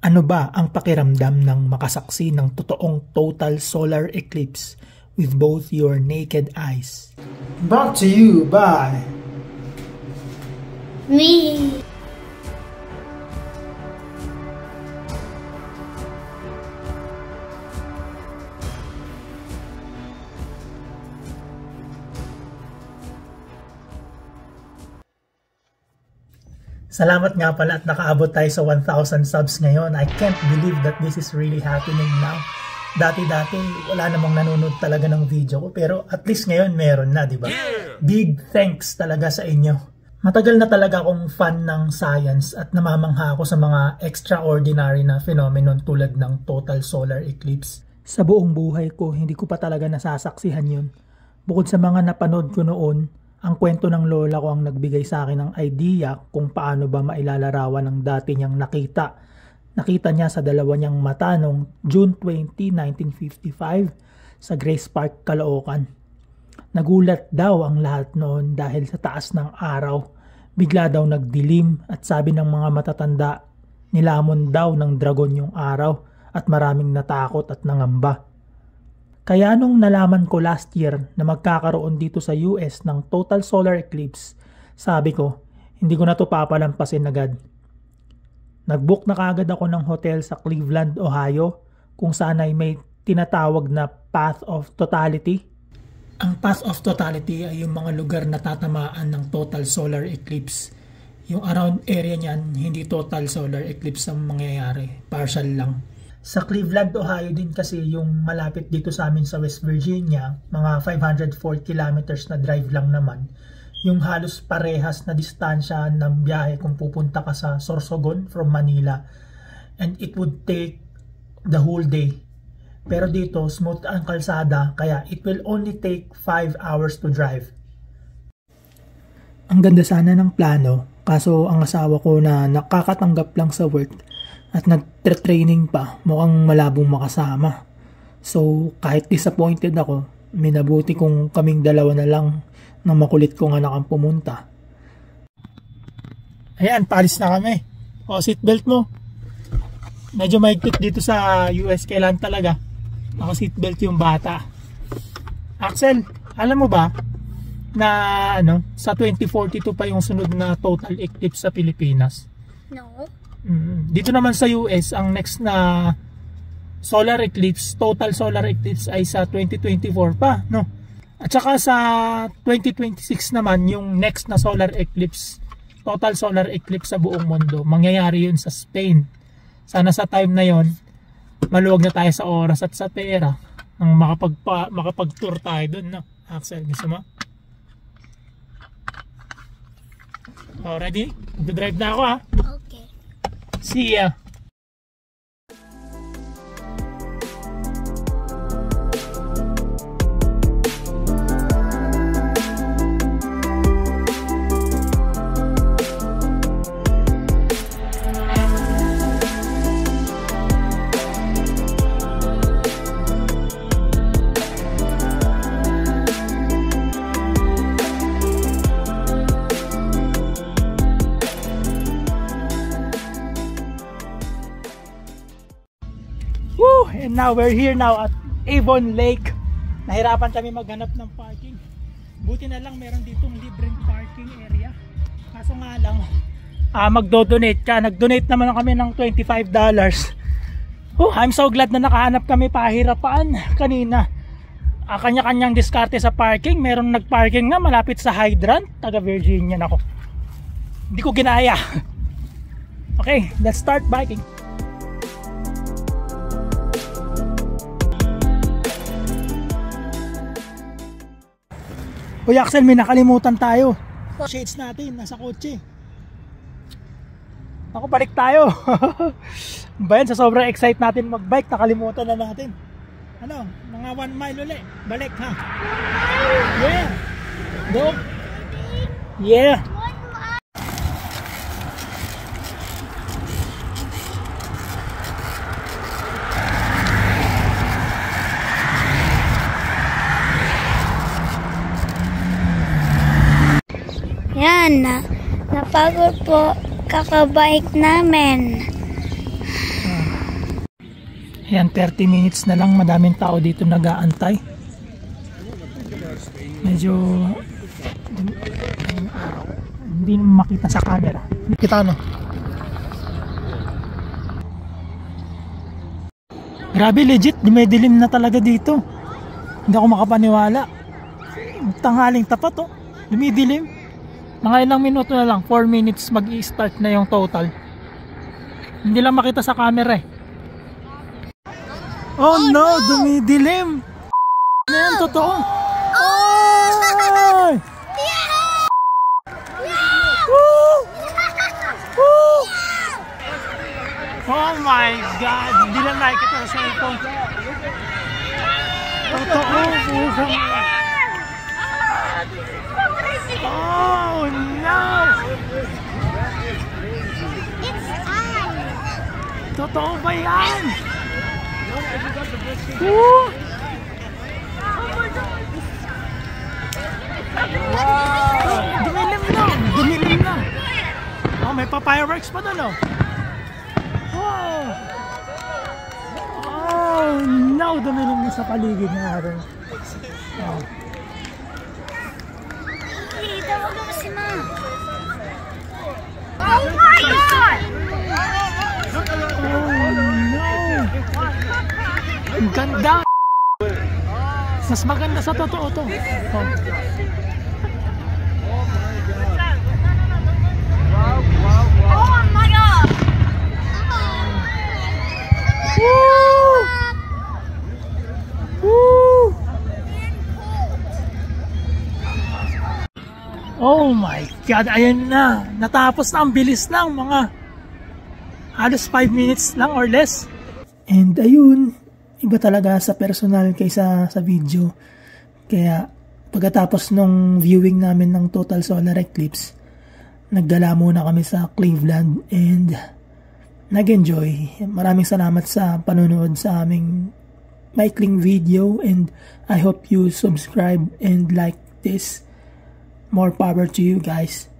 Ano ba ang pakiramdam ng makasaksi ng totoong total solar eclipse with both your naked eyes? Brought to you by me. Salamat nga pala at nakaabot tayo sa 1,000 subs ngayon. I can't believe that this is really happening now. Dati-dati, wala namang nanonood talaga ng video ko. Pero at least ngayon meron na, di ba? Big thanks talaga sa inyo. Matagal na talaga akong fan ng science at namamangha ako sa mga extraordinary na phenomenon tulad ng total solar eclipse. Sa buong buhay ko, hindi ko pa talaga nasasaksihan yun. Bukod sa mga napanood ko noon, ang kwento ng lola ko ang nagbigay sa akin ng idea kung paano ba mailalarawan ang dati niyang nakita. Nakita niya sa dalawa niyang mata noong June 20, 1955 sa Grace Park, Caloocan. Nagulat daw ang lahat noon dahil sa taas ng araw. Bigla daw nagdilim at sabi ng mga matatanda, nilamon daw ng dragon yung araw at maraming natakot at nangamba. Kaya nung nalaman ko last year na magkakaroon dito sa US ng total solar eclipse, sabi ko, hindi ko na to papalampasin agad. Nag-book na kaagad ako ng hotel sa Cleveland, Ohio, kung saan ay may tinatawag na Path of Totality. Ang Path of Totality ay yung mga lugar na tatamaan ng total solar eclipse. Yung around area niyan, hindi total solar eclipse ang mangyayari, partial lang. Sa Cleveland, Ohio din kasi yung malapit dito sa amin sa West Virginia, mga 504 kilometers na drive lang naman, yung halos parehas na distansya ng biyahe kung pupunta ka sa Sorsogon from Manila, and it would take the whole day. Pero dito, smooth ang kalsada, kaya it will only take 5 hours to drive. Ang ganda sana ng plano, kaso ang asawa ko na nakakatanggap lang sa work at nag-training pa, mukhang malabong makasama. So kahit disappointed ako, minabuti kung kaming dalawa na lang ng makulit kong anak ang pumunta. Ayan, paalis na kami. O, seatbelt mo. Medyo mahigpit dito sa US, kailan talaga ako seatbelt yung bata. Axel, alam mo ba na sa 2042 pa yung sunod na total eclipse sa Pilipinas? No. Dito naman sa US, ang next na solar eclipse, total solar eclipse ay sa 2024 pa, no? At saka sa 2026 naman, yung next na solar eclipse, total solar eclipse sa buong mundo, mangyayari yun sa Spain. Sana sa time na yon, maluwag na tayo sa oras at sa pera nang makapag-tour tayo dun, no? Axel, gusto mo? Oh, ready? Mag-drive na ako, ha? Okay. See ya. And now we're here now at Avon Lake. Nahirapan kami maghanap ng parking. Buti na lang meron ditong libreng parking area. Kaso nga lang, magdo-donate ka. Nag-donate naman kami ng $25. Oh, I'm so glad na nakahanap kami. Pahirapan kanina. Kanya-kanyang diskarte sa parking. Meron nagparking nga malapit sa hydrant. Taga Virginia nako. Hindi ko ginaya. Okay, let's start biking. Uy Axel, may nakalimutan tayo. Shades natin, nasa kotse. Ako, balik tayo. Bayan, sa sobrang excite natin magbike, nakalimutan na natin. Ano, mga 1 mile ulit. Balik ha. Yeah. Go. Yeah. Yan, napagod po kakabike namin. Ayan, 30 minutes na lang, madaming tao dito nag-aantay. Medyo hindi makita sa camera. Kita no? Grabe, legit, dumidilim na talaga dito. Hindi ako makapaniwala. Tanghaling tapat oh, dumidilim. Mga ilang minuto na lang, 4 minutes mag-i-start na yung total. Hindi lang makita sa camera eh. Oh no, dumidilim. Yan, totoo. Ay! Woo! Woo! Oh my God, hindi lang nakikita sa cellphone. Totoo, pusang. Oh no! Totoo ba yan? Woo! Wow! Dumilim na. Oh, may pa-fireworks pa doon oh. Wow! Oh no! Dumilim na sa paligid ng araw. Oh. Tawag mo si Ma. Oh my God! Oh no! Ang ganda! Mas maganda sa totoo to. Oh. Oh my God! Woo! Woo! Oh my God! Ayan na! Natapos na, ang bilis lang, mga halos 5 minutes lang or less. And ayun, iba talaga sa personal kaysa sa video. Kaya pagkatapos nung viewing namin ng total solar eclipse, nagdala muna kami sa Cleveland and nag-enjoy. Maraming salamat sa panonood sa aming maikling video and I hope you subscribe and like this. More power to you guys.